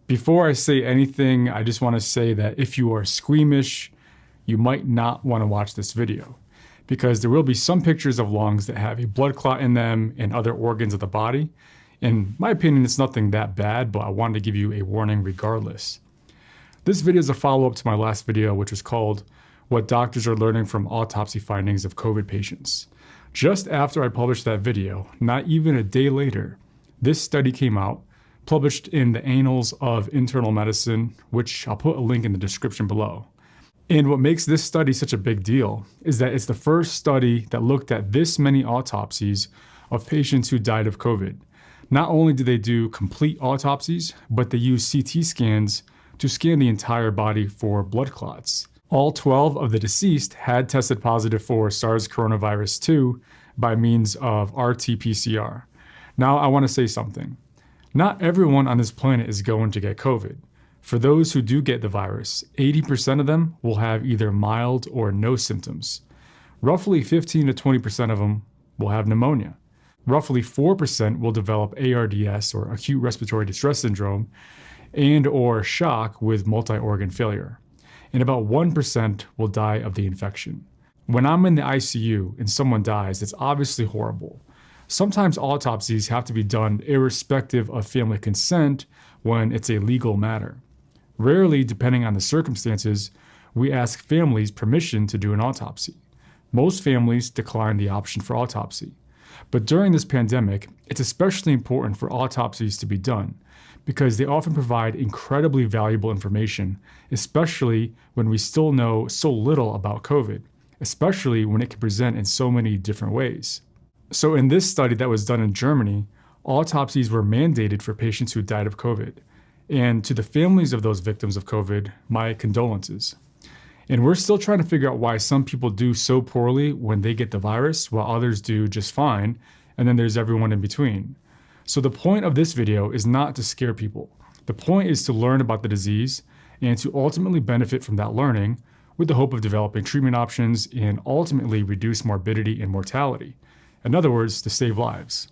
Before I say anything, I just want to say that if you are squeamish, you might not want to watch this video because there will be some pictures of lungs that have a blood clot in them and other organs of the body. In my opinion, it's nothing that bad, but I wanted to give you a warning regardless. This video is a follow-up to my last video, which was called What Doctors Are Learning from Autopsy Findings of COVID Patients. Just after I published that video, not even a day later, this study came out, published in the Annals of Internal Medicine, which I'll put a link in the description below. And what makes this study such a big deal is that it's the first study that looked at this many autopsies of patients who died of COVID. Not only did they do complete autopsies, but they used CT scans to scan the entire body for blood clots. All 12 of the deceased had tested positive for SARS coronavirus 2 by means of RT-PCR. Now I want to say something. Not everyone on this planet is going to get COVID. For those who do get the virus, 80% of them will have either mild or no symptoms. Roughly 15 to 20% of them will have pneumonia. Roughly 4% will develop ARDS, or acute respiratory distress syndrome, and or shock with multi-organ failure. And about 1% will die of the infection. When I'm in the ICU and someone dies, it's obviously horrible. Sometimes autopsies have to be done irrespective of family consent when it's a legal matter. Rarely, depending on the circumstances, we ask families permission to do an autopsy. Most families decline the option for autopsy. But during this pandemic, it's especially important for autopsies to be done because they often provide incredibly valuable information, especially when we still know so little about COVID, especially when it can present in so many different ways. So in this study that was done in Germany, autopsies were mandated for patients who died of COVID. And to the families of those victims of COVID, my condolences. And we're still trying to figure out why some people do so poorly when they get the virus, while others do just fine, and then there's everyone in between. So the point of this video is not to scare people. The point is to learn about the disease and to ultimately benefit from that learning with the hope of developing treatment options and ultimately reduce morbidity and mortality. In other words, to save lives.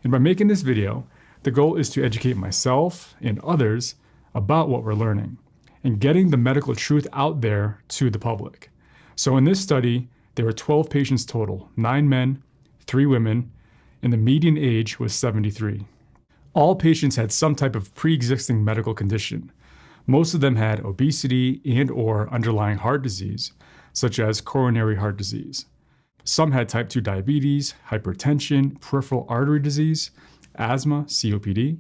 And by making this video, the goal is to educate myself and others about what we're learning and getting the medical truth out there to the public. So in this study, there were 12 patients total, 9 men, 3 women, and the median age was 73. All patients had some type of pre-existing medical condition. Most of them had obesity and or underlying heart disease, such as coronary heart disease. Some had type 2 diabetes, hypertension, peripheral artery disease, asthma, COPD.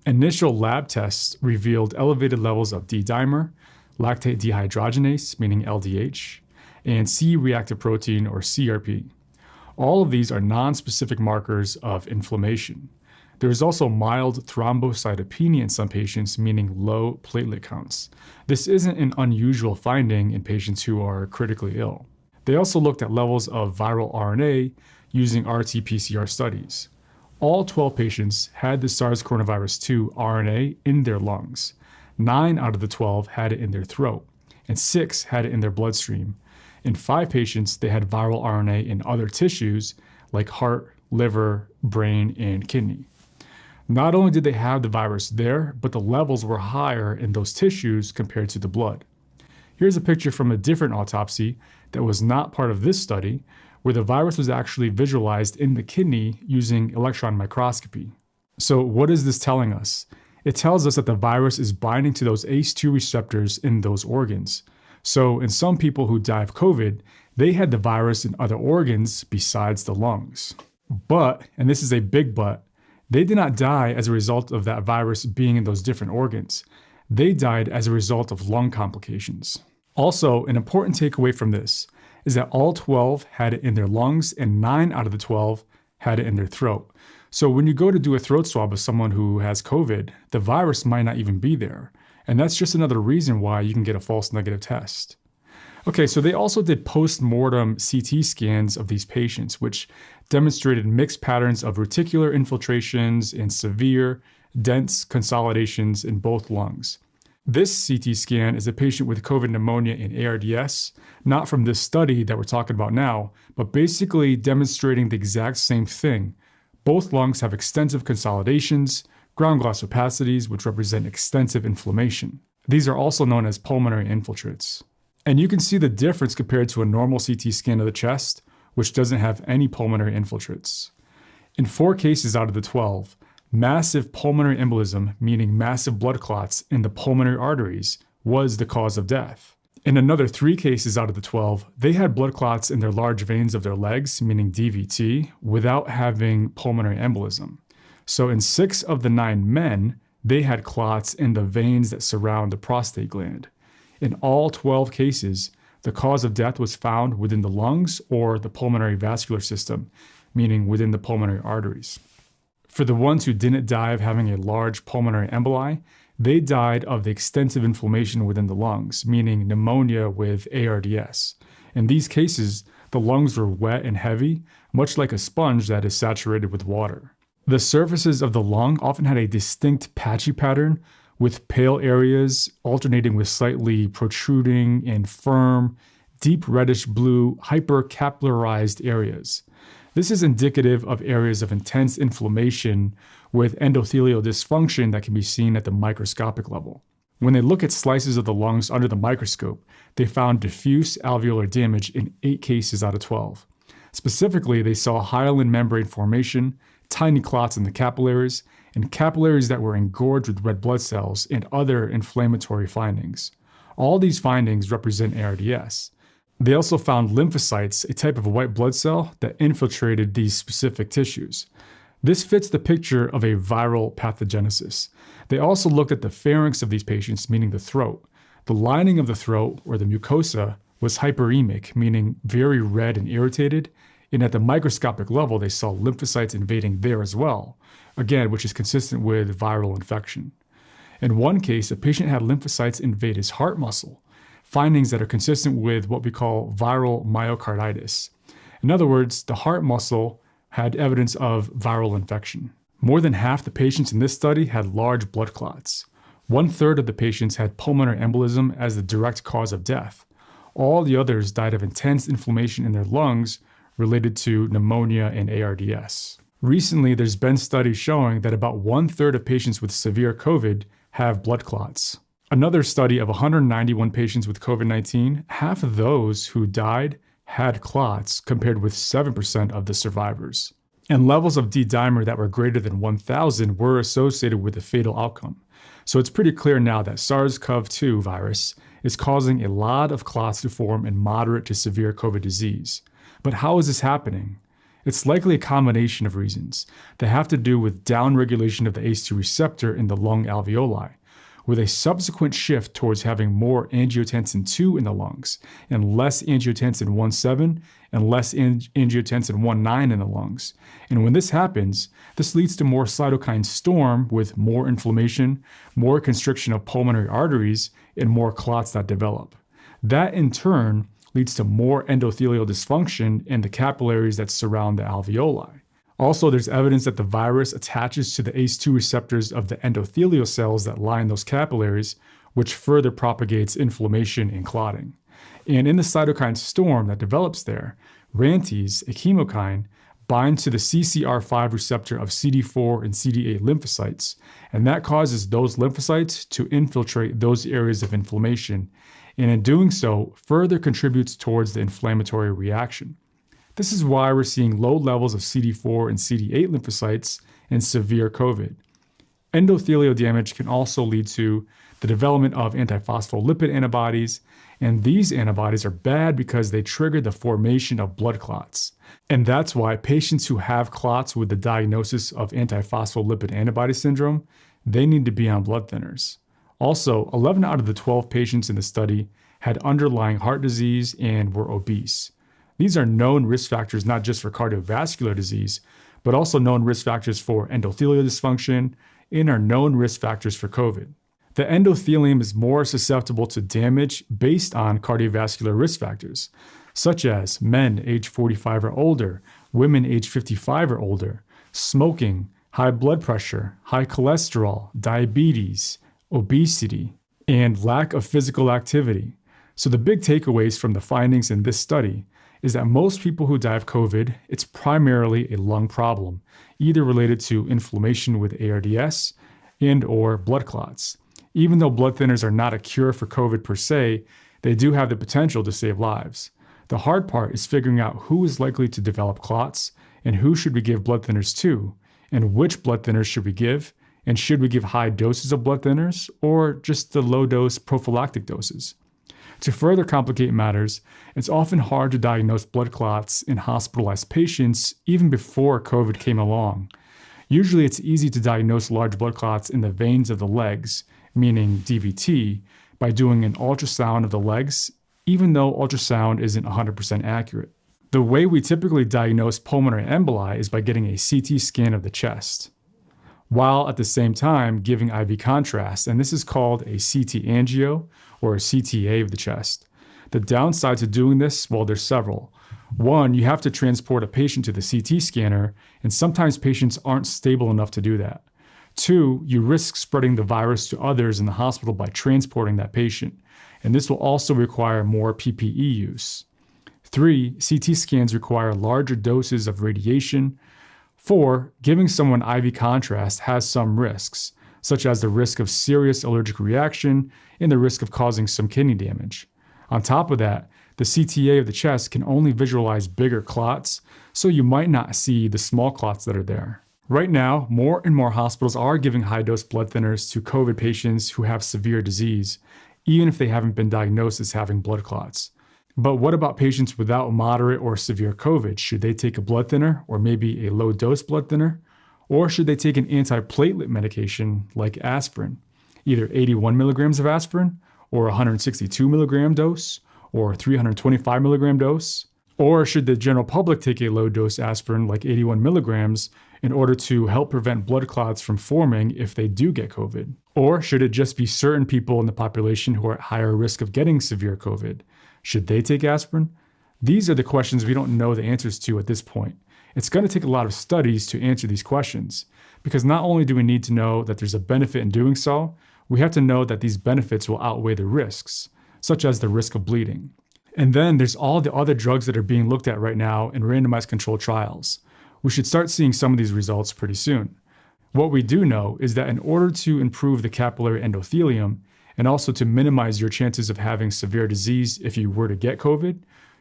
Initial lab tests revealed elevated levels of D-dimer, lactate dehydrogenase, meaning LDH, and C-reactive protein, or CRP. All of these are non-specific markers of inflammation. There is also mild thrombocytopenia in some patients, meaning low platelet counts. This isn't an unusual finding in patients who are critically ill. They also looked at levels of viral RNA using RT-PCR studies. All 12 patients had the SARS coronavirus 2 RNA in their lungs. 9 out of the 12 had it in their throat, and 6 had it in their bloodstream. In 5 patients, they had viral RNA in other tissues like heart, liver, brain, and kidney. Not only did they have the virus there, but the levels were higher in those tissues compared to the blood. Here's a picture from a different autopsy that was not part of this study, where the virus was actually visualized in the kidney using electron microscopy. So what is this telling us? It tells us that the virus is binding to those ACE2 receptors in those organs. So in some people who die of COVID, they had the virus in other organs besides the lungs. But, and this is a big but, they did not die as a result of that virus being in those different organs. They died as a result of lung complications. Also, an important takeaway from this is that all 12 had it in their lungs and 9 out of the 12 had it in their throat. So when you go to do a throat swab of someone who has COVID, the virus might not even be there. And that's just another reason why you can get a false negative test. Okay, so they also did post-mortem CT scans of these patients, which demonstrated mixed patterns of reticular infiltrations and severe, dense consolidations in both lungs. This CT scan is a patient with COVID pneumonia and ARDS, not from this study that we're talking about now, but basically demonstrating the exact same thing. Both lungs have extensive consolidations, ground glass opacities, which represent extensive inflammation. These are also known as pulmonary infiltrates. And you can see the difference compared to a normal CT scan of the chest, which doesn't have any pulmonary infiltrates. In 4 cases out of the 12, massive pulmonary embolism, meaning massive blood clots in the pulmonary arteries, was the cause of death. In another 3 cases out of the 12, they had blood clots in their large veins of their legs, meaning DVT, without having pulmonary embolism. So in 6 of the 9 men, they had clots in the veins that surround the prostate gland. In all 12 cases, the cause of death was found within the lungs or the pulmonary vascular system, meaning within the pulmonary arteries. For the ones who didn't die of having a large pulmonary emboli, they died of the extensive inflammation within the lungs, meaning pneumonia with ARDS. In these cases, the lungs were wet and heavy, much like a sponge that is saturated with water. The surfaces of the lung often had a distinct patchy pattern, with pale areas alternating with slightly protruding and firm, deep reddish blue, hypercapillarized areas. This is indicative of areas of intense inflammation with endothelial dysfunction that can be seen at the microscopic level. When they look at slices of the lungs under the microscope, they found diffuse alveolar damage in 8 cases out of 12. Specifically, they saw hyaline membrane formation, tiny clots in the capillaries, and capillaries that were engorged with red blood cells and other inflammatory findings. All these findings represent ARDS. They also found lymphocytes, a type of white blood cell that infiltrated these specific tissues. This fits the picture of a viral pathogenesis. They also looked at the pharynx of these patients, meaning the throat. The lining of the throat, or the mucosa, was hyperemic, meaning very red and irritated, and at the microscopic level, they saw lymphocytes invading there as well, again, which is consistent with viral infection. In one case, a patient had lymphocytes invade his heart muscle, findings that are consistent with what we call viral myocarditis. In other words, the heart muscle had evidence of viral infection. More than half the patients in this study had large blood clots. 1/3 of the patients had pulmonary embolism as the direct cause of death. All the others died of intense inflammation in their lungs related to pneumonia and ARDS. Recently, there's been studies showing that about 1/3 of patients with severe COVID have blood clots. Another study of 191 patients with COVID-19, half of those who died had clots compared with 7% of the survivors. And levels of D-dimer that were greater than 1,000 were associated with a fatal outcome. So it's pretty clear now that SARS-CoV-2 virus is causing a lot of clots to form in moderate to severe COVID disease. But how is this happening? It's likely a combination of reasons that have to do with downregulation of the ACE2 receptor in the lung alveoli, with a subsequent shift towards having more angiotensin II in the lungs and less angiotensin 1.7 and less angiotensin 1.9 in the lungs. And when this happens, this leads to more cytokine storm with more inflammation, more constriction of pulmonary arteries, and more clots that develop. That in turn leads to more endothelial dysfunction in the capillaries that surround the alveoli. Also, there's evidence that the virus attaches to the ACE2 receptors of the endothelial cells that line those capillaries, which further propagates inflammation and clotting. And in the cytokine storm that develops there, RANTES, a chemokine, binds to the CCR5 receptor of CD4 and CD8 lymphocytes, and that causes those lymphocytes to infiltrate those areas of inflammation, and in doing so, further contributes towards the inflammatory reaction. This is why we're seeing low levels of CD4 and CD8 lymphocytes in severe COVID. Endothelial damage can also lead to the development of antiphospholipid antibodies, and these antibodies are bad because they trigger the formation of blood clots. And that's why patients who have clots with the diagnosis of antiphospholipid antibody syndrome, they need to be on blood thinners. Also, 11 out of the 12 patients in the study had underlying heart disease and were obese. These are known risk factors not just for cardiovascular disease, but also known risk factors for endothelial dysfunction and are known risk factors for COVID. The endothelium is more susceptible to damage based on cardiovascular risk factors, such as men age 45 or older, women age 55 or older, smoking, high blood pressure, high cholesterol, diabetes, obesity, and lack of physical activity. So the big takeaways from the findings in this study is that most people who die of COVID, it's primarily a lung problem, either related to inflammation with ARDS, and or blood clots. Even though blood thinners are not a cure for COVID per se, they do have the potential to save lives. The hard part is figuring out who is likely to develop clots and who should we give blood thinners to, and which blood thinners should we give, and should we give high doses of blood thinners or just the low dose prophylactic doses. To further complicate matters, it's often hard to diagnose blood clots in hospitalized patients even before COVID came along. Usually it's easy to diagnose large blood clots in the veins of the legs, meaning DVT, by doing an ultrasound of the legs, even though ultrasound isn't 100% accurate. The way we typically diagnose pulmonary emboli is by getting a CT scan of the chest, while at the same time giving IV contrast, and this is called a CT angio or a CTA of the chest. The downsides of doing this, well, there's several. One, you have to transport a patient to the CT scanner, and sometimes patients aren't stable enough to do that. Two, you risk spreading the virus to others in the hospital by transporting that patient, and this will also require more PPE use. Three, CT scans require larger doses of radiation. Four, giving someone IV contrast has some risks, such as the risk of serious allergic reaction and the risk of causing some kidney damage. On top of that, the CTA of the chest can only visualize bigger clots, so you might not see the small clots that are there. Right now, more and more hospitals are giving high-dose blood thinners to COVID patients who have severe disease, even if they haven't been diagnosed as having blood clots. But what about patients without moderate or severe COVID? Should they take a blood thinner or maybe a low-dose blood thinner? Or should they take an antiplatelet medication like aspirin, either 81 milligrams of aspirin or 162 milligram dose or 325 milligram dose? Or should the general public take a low-dose aspirin like 81 milligrams in order to help prevent blood clots from forming if they do get COVID? Or should it just be certain people in the population who are at higher risk of getting severe COVID? Should they take aspirin? These are the questions we don't know the answers to at this point. It's going to take a lot of studies to answer these questions, because not only do we need to know that there's a benefit in doing so, we have to know that these benefits will outweigh the risks, such as the risk of bleeding. And then there's all the other drugs that are being looked at right now in randomized controlled trials. We should start seeing some of these results pretty soon. What we do know is that in order to improve the capillary endothelium and also to minimize your chances of having severe disease if you were to get COVID,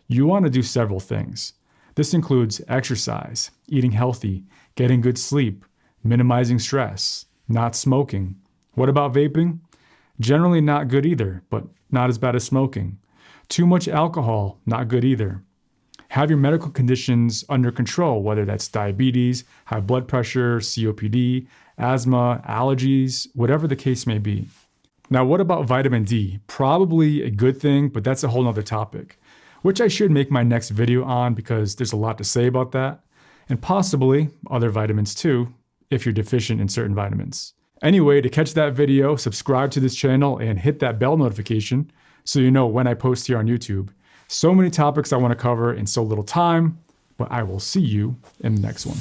you want to do several things. This includes exercise, eating healthy, getting good sleep, minimizing stress, not smoking. What about vaping? Generally not good either, but not as bad as smoking. Too much alcohol, not good either. Have your medical conditions under control, whether that's diabetes, high blood pressure, COPD, asthma, allergies, whatever the case may be. Now, what about vitamin D? Probably a good thing, but that's a whole nother topic, which I should make my next video on because there's a lot to say about that, and possibly other vitamins too, if you're deficient in certain vitamins. Anyway, to catch that video, subscribe to this channel and hit that bell notification so you know when I post here on YouTube. So many topics I want to cover in so little time, but I will see you in the next one.